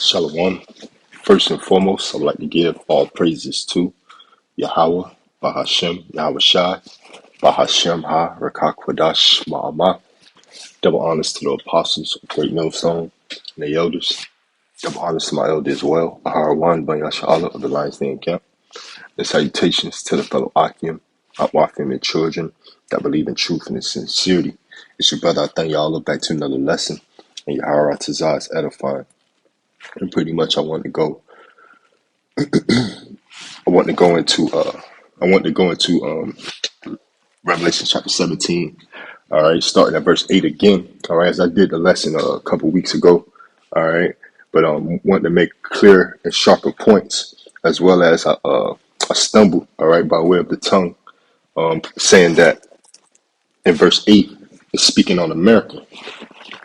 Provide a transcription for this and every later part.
Shalom. First and foremost, I'd like to give all praises to Yahweh, Bahashem, Yahweh Shai, Bahashem Ha, Rakakwadash, Ma'amah. Double honors to the apostles of Great Millstone and the elders. Double honors to my elder as well, Aharawan Ben Yashala of the Lions Den Camp. And salutations to the fellow Akim, Atwafim, and children that believe in truth and in sincerity. It's your brother, I thank y'all. Back to another lesson. And Yahara Tazah is edifying. And pretty much I want to go into Revelation chapter 17. All right, starting at verse 8 again. All right, as I did the lesson a couple weeks ago. All right, but wanting to make clear and sharper points, as well as I stumbled. All right, by way of the tongue, saying that in verse 8 is speaking on America.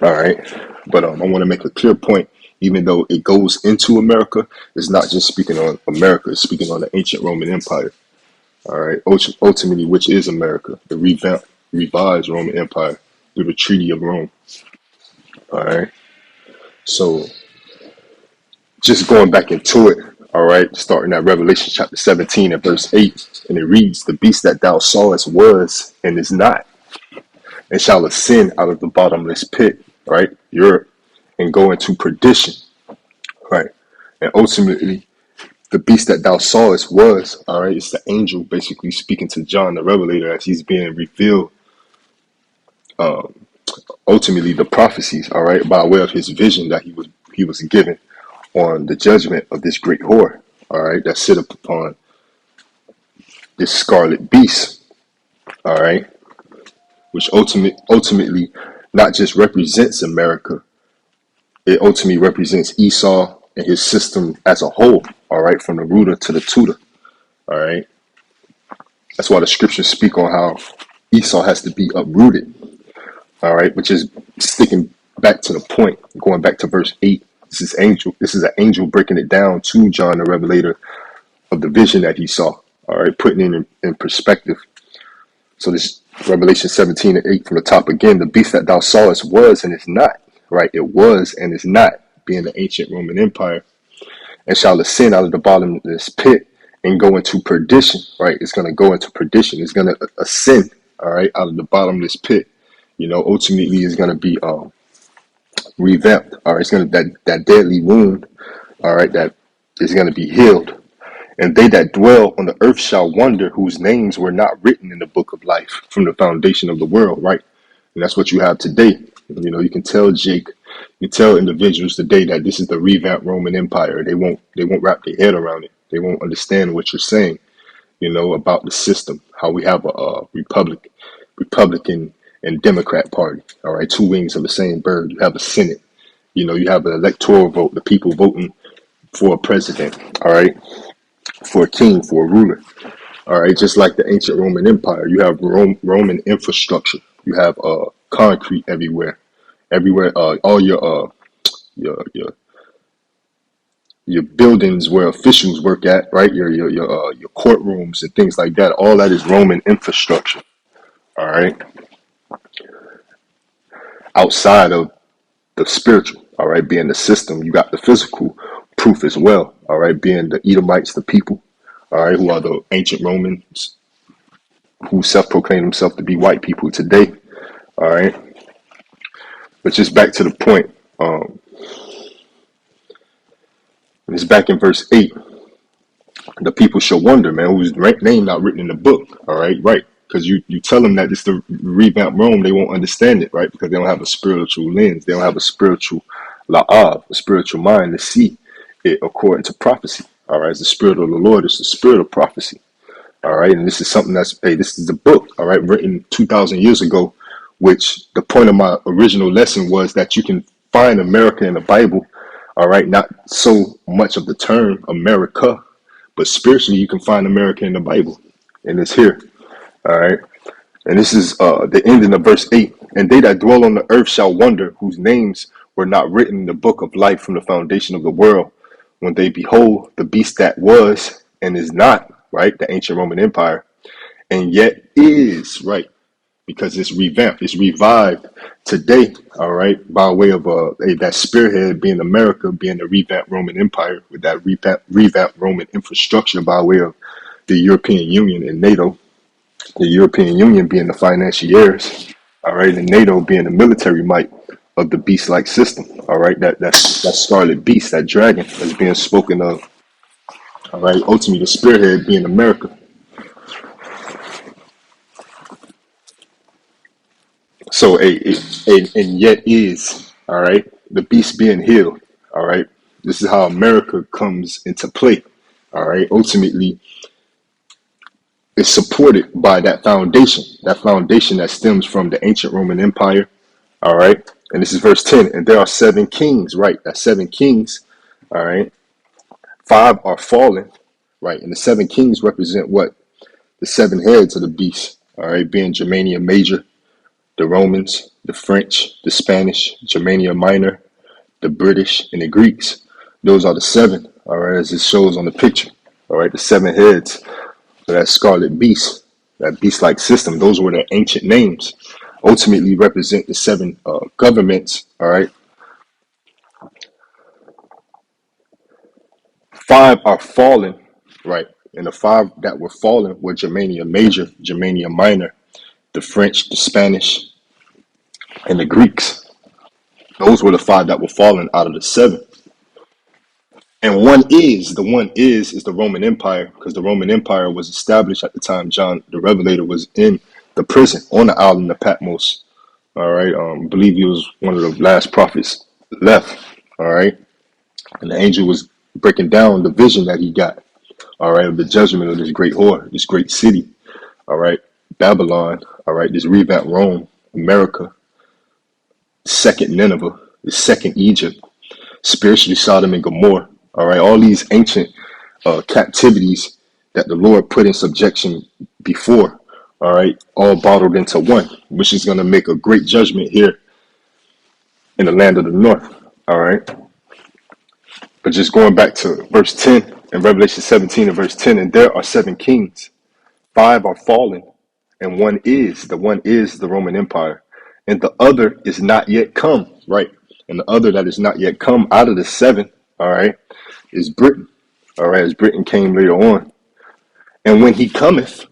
All right, but I want to make a clear point. Even though it goes into America, it's not just speaking on America. It's speaking on the ancient Roman Empire. All right, ultimately, which is America, the revised Roman Empire through the Treaty of Rome. All right, so just going back into it. All right, starting at Revelation chapter 17 and verse 8, and it reads, "The beast that thou sawest was and is not, and shall ascend out of the bottomless pit," right, Europe, "and go into perdition," right, and ultimately, the beast that thou sawest was, all right, it's the angel basically speaking to John the Revelator as he's being revealed, ultimately the prophecies, all right, by way of his vision that he was given on the judgment of this great whore, all right, that sit upon this scarlet beast, all right, which ultimately not just represents America, it ultimately represents Esau and his system as a whole, all right, from the rooter to the tutor, all right. That's why the scriptures speak on how Esau has to be uprooted, all right, which is sticking back to the point, going back to verse 8. This is an angel breaking it down to John the Revelator of the vision that he saw, all right, putting it in perspective. So this Revelation 17 and 8 from the top again, "The beast that thou sawest was and is not," right, it was and is not, being the ancient Roman Empire, "and shall ascend out of the bottomless pit and go into perdition," right, it's going to go into perdition, it's going to ascend, all right, out of the bottomless pit, ultimately is going to be revamped, all right, it's going to, that deadly wound, all right, that is going to be healed. "And they that dwell on the earth shall wonder, whose names were not written in the book of life from the foundation of the world," right? And that's what you have today. You can tell you tell individuals today that this is the revamped Roman Empire. They won't wrap their head around it. They won't understand what you're saying, about the system, how we have a Republican and Democrat party, all right, two wings of the same bird. You have a Senate, you have an electoral vote, the people voting for a president, all right, for a king, for a ruler, all right, just like the ancient Roman Empire. You have Roman infrastructure. You have concrete everywhere, all your your buildings where officials work at, right? Your courtrooms and things like that. All that is Roman infrastructure, all right. Outside of the spiritual, all right, being the system, you got the physical proof as well, all right, being the Edomites, the people, all right, who are the ancient Romans who self-proclaim themselves to be white people today, all right. But just back to the point, it's back in verse 8. "The people shall wonder, man, whose name not written in the book," all right, right. Because you tell them that it's the revamped Rome, they won't understand it, right? Because they don't have a spiritual lens. They don't have a spiritual la'av, a spiritual mind to see it according to prophecy. All right, it's the spirit of the Lord. It's the spirit of prophecy. All right, and this is something this is a book, all right, written 2,000 years ago, which the point of my original lesson was that you can find America in the Bible, all right, not so much of the term America, but spiritually you can find America in the Bible, and it's here. All right. And this is the ending of verse 8. "And they that dwell on the earth shall wonder, whose names were not written in the book of life from the foundation of the world, when they behold the beast that was and is not," right, the ancient Roman Empire, "and yet is," right, because it's revamped, it's revived today, all right, by way of that spearhead being America, being the revamped Roman Empire with that revamped Roman infrastructure by way of the European Union and NATO, the European Union being the financiers, all right, and NATO being the military might of the beast-like system, all right, that scarlet beast, that dragon that's being spoken of, all right, ultimately the spearhead being America. So and yet is, all right, the beast being healed, all right. This is how America comes into play, all right. Ultimately, it's supported by that foundation that stems from the ancient Roman Empire, all right. And this is verse 10. And there are seven kings, right? That's seven kings, all right. Five are fallen, right? And the seven kings represent what? The seven heads of the beast, all right, being Germania Major, the Romans, the French, the Spanish, Germania Minor, the British, and the Greeks. Those are the seven, all right, as it shows on the picture, all right, the seven heads of that scarlet beast, that beast-like system. Those were their ancient names, ultimately represent the seven governments, all right. Five are fallen, right, and the five that were fallen were Germania Major, Germania Minor, the French, the Spanish, and the Greeks. Those were the five that were fallen out of the seven. And the one is the Roman Empire, because the Roman Empire was established at the time John the Revelator was in the prison on the island of Patmos. All right, I believe he was one of the last prophets left. All right, and the angel was breaking down the vision that he got. All right, of the judgment of this great whore, this great city. All right, Babylon. All right, this revamped Rome, America, second Nineveh, the second Egypt, spiritually Sodom and Gomorrah. All right, all these ancient captivities that the Lord put in subjection before, all right, all bottled into one, which is going to make a great judgment here in the land of the north. All right, but just going back to verse 10 in Revelation 17 and verse 10, and there are seven kings, five are fallen, and one is the Roman Empire, and the other is not yet come, right? And the other that is not yet come out of the seven, all right, is Britain, all right, as Britain came later on. And when he cometh,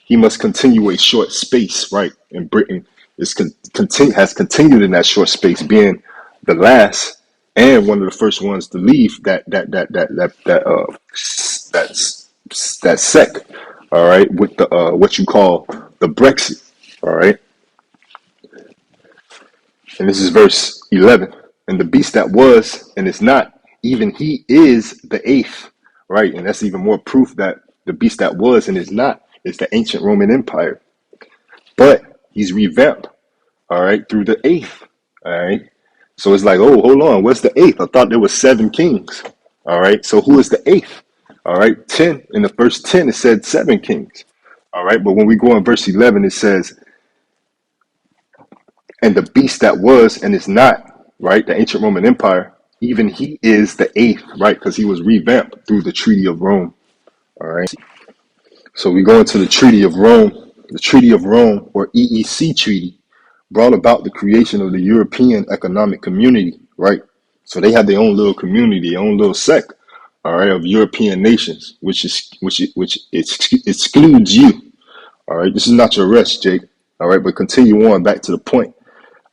he must continue a short space, right? And Britain has continued in that short space, being the last and one of the first ones to leave that sect, all right, with the what you call the Brexit, all right. And this is verse 11. And the beast that was and is not, even he is the eighth, right? And that's even more proof that the beast that was and is not is the ancient Roman Empire. But he's revamped, all right, through the eighth, all right? So it's like, oh, hold on, what's the eighth? I thought there was seven kings, all right? So who is the eighth? All right, 10, in the first 10, it said seven kings, all right? But when we go in verse 11, it says, and the beast that was and is not, right, the ancient Roman Empire, even he is the eighth, right, because he was revamped through the Treaty of Rome, all right? So we go into the Treaty of Rome. The Treaty of Rome, or EEC Treaty, brought about the creation of the European Economic Community, right? So they have their own little community, their own little sect, all right, of European nations, which excludes you, all right? This is not your rest, Jake, all right? But continue on back to the point.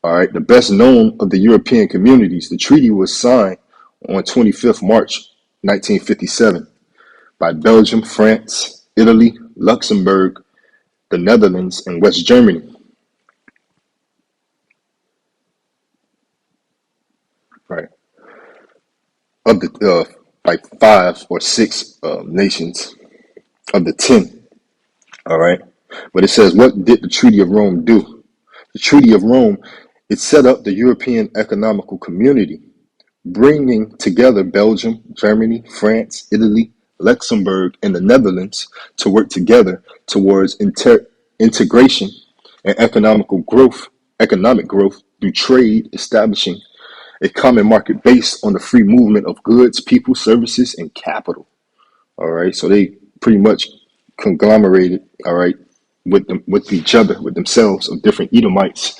All right, the best known of the European communities, the treaty was signed on 25th March 1957 by Belgium, France, Italy, Luxembourg, the Netherlands, and West Germany. Right, of the like five or six nations of the 10. All right, but it says, what did the Treaty of Rome do? The Treaty of Rome, it set up the European Economical Community, bringing together Belgium, Germany, France, Italy, Luxembourg, and the Netherlands to work together towards integration and economic growth through trade, establishing a common market based on the free movement of goods, people, services, and capital. All right, so they pretty much conglomerated, all right, with them, with each other, with themselves, of different Edomites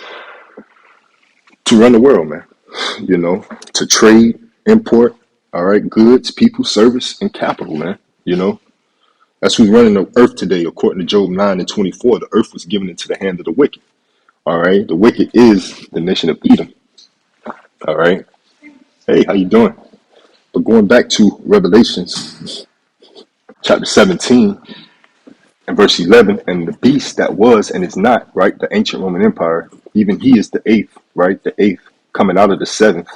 to run the world, man. You know, to trade, import, all right, goods, people, service, and capital, man. You know, that's who's running the earth today, according to Job 9:24. The earth was given into the hand of the wicked. All right, the wicked is the nation of Edom. All right, hey, how you doing? But going back to Revelations chapter 17 and verse 11, and the beast that was and is not, right, the ancient Roman Empire, even he is the eighth, right, the eighth coming out of the seventh,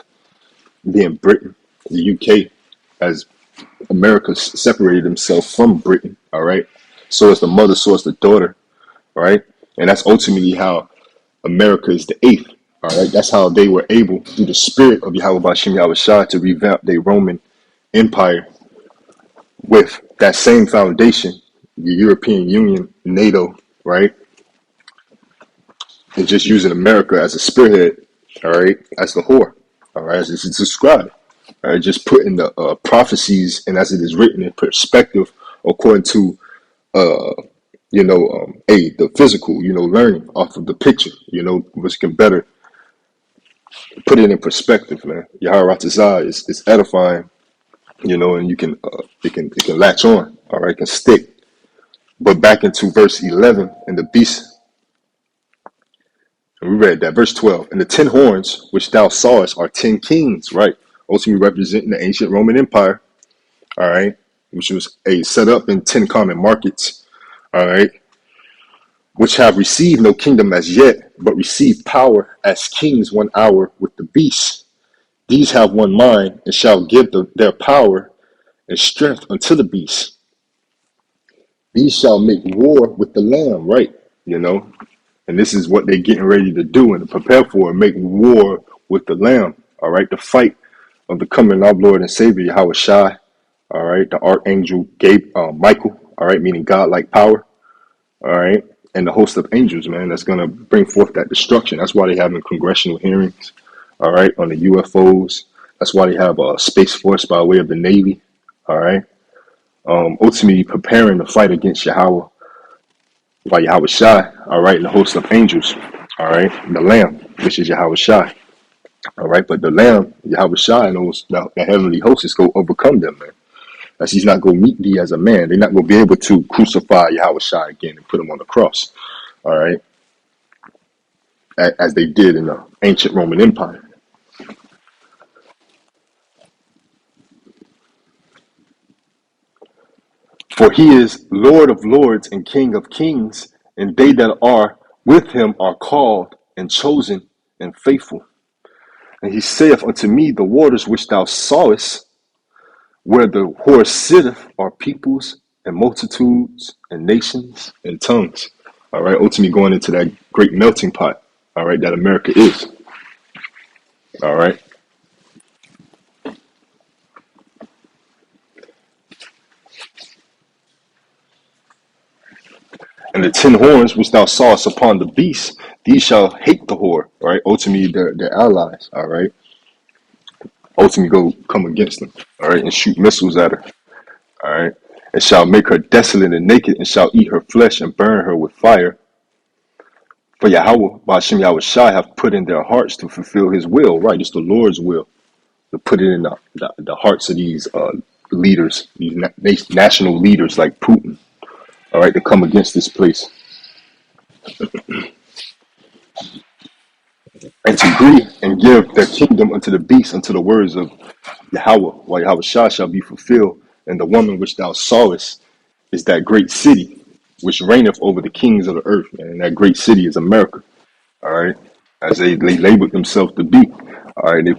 being Britain, the UK, as America separated himself from Britain, all right? So is the mother, so is the daughter, right? And that's ultimately how America is the eighth, all right? That's how they were able, through the spirit of Yahweh Bashim Yahushua, to revamp their Roman Empire with that same foundation, the European Union, NATO, right? And just using America as a spearhead, all right, as the whore, all right, as it's described. All right, just putting the prophecies and as it is written in perspective according to the physical, learning off of the picture, which can better put it in perspective, man. Yahweh Ratazah is edifying, and you can it can latch on, all right, can stick. But back into verse 11 and the beast, and we read that verse 12, and the 10 horns which thou sawest are 10 kings, right? Ultimately representing the ancient Roman Empire, all right, which was set up in 10 common markets, all right, which have received no kingdom as yet, but received power as kings 1 hour with the beast. These have one mind and shall give their power and strength unto the beast. These shall make war with the Lamb, right? And this is what they're getting ready to do and to prepare for, make war with the Lamb, all right, the fight of the coming of our Lord and Savior, Yahweh Shai, all right, the archangel Michael, all right, meaning God-like power, all right, and the host of angels, man, that's going to bring forth that destruction. That's why they having congressional hearings, all right, on the UFOs. That's why they have a Space Force by way of the Navy, all right, ultimately preparing to fight against Yahweh by Yahweh Shai, all right, and the host of angels, all right, the Lamb, which is Yahweh Shai, all right, but the Lamb, Yahweh Shai, knows the heavenly host is going to overcome them, man. As he's not going to meet thee as a man. They're not going to be able to crucify Yahweh Shai again and put him on the cross, all right, as they did in the ancient Roman Empire. For he is Lord of lords and King of kings, and they that are with him are called and chosen and faithful. And he saith unto me, the waters which thou sawest, where the horse sitteth, are peoples and multitudes and nations and tongues. All right, ultimately going into that great melting pot, all right, that America is. All right. And the 10 horns which thou sawest upon the beast, these shall hate the whore, all right? Ultimately, their allies, all right? Ultimately, go come against them, all right, and shoot missiles at her, all right? And shall make her desolate and naked, and shall eat her flesh and burn her with fire. For Yahweh, Ba'ashem Yahweh Shai, have put in their hearts to fulfill his will, right? It's the Lord's will to put it in the hearts of these leaders, these national leaders like Putin, all right, to come against this place. And to agree and give their kingdom unto the beast, unto the words of Yahweh, while Yahweh Shah shall be fulfilled. And the woman which thou sawest is that great city which reigneth over the kings of the earth. And that great city is America. All right. As they labeled themselves to be. All right. They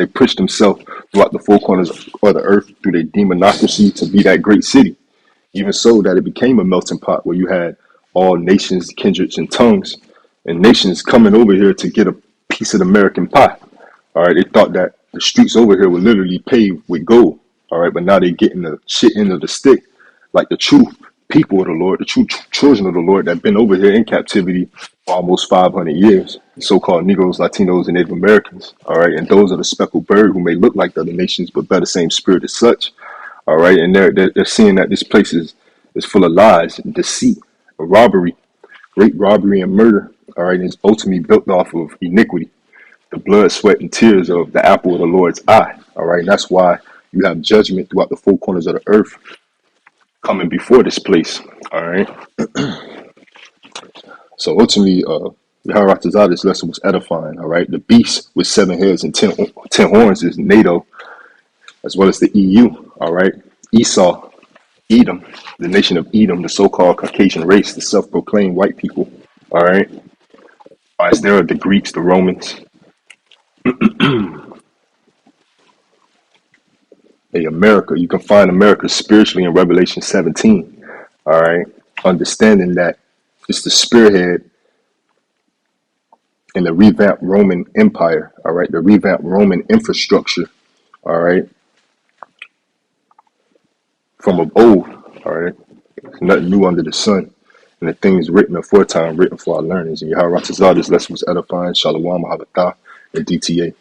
pushed themselves throughout the four corners of the earth through their demonocracy to be that great city. Even so that it became a melting pot where you had all nations, kindreds, and tongues, and nations coming over here to get a piece of the American pie. All right, they thought that the streets over here were literally paved with gold. All right, but now they're getting the shit end of the stick, like the true people of the Lord, the true children of the Lord that have been over here in captivity for almost 500 years, so-called Negroes, Latinos, and Native Americans. All right, and those are the speckled bird who may look like the other nations, but bear the same spirit as such. All right, and they're seeing that this place is full of lies, and deceit, robbery, Rape, robbery, and murder, all right, is ultimately built off of iniquity, the blood, sweat, and tears of the apple of the Lord's eye, all right. And that's why you have judgment throughout the four corners of the earth coming before this place, all right. So ultimately, Yaharatazah, this lesson was edifying, all right. The beast with 7 heads and 10 horns is NATO, as well as the EU, all right. Esau, Edom, the nation of Edom, the so-called Caucasian race, the self-proclaimed white people, all right. As there are the Greeks, the Romans, America. You can find America spiritually in Revelation 17, all right. Understanding that it's the spearhead in the revamped Roman Empire, all right. The revamped Roman infrastructure, all right, from of old, all right. There's nothing new under the sun. And the things written aforetime, written for our learnings. And Yahweh Ratazah, this lesson was edifying. Shalom, Mahabatah, and DTA.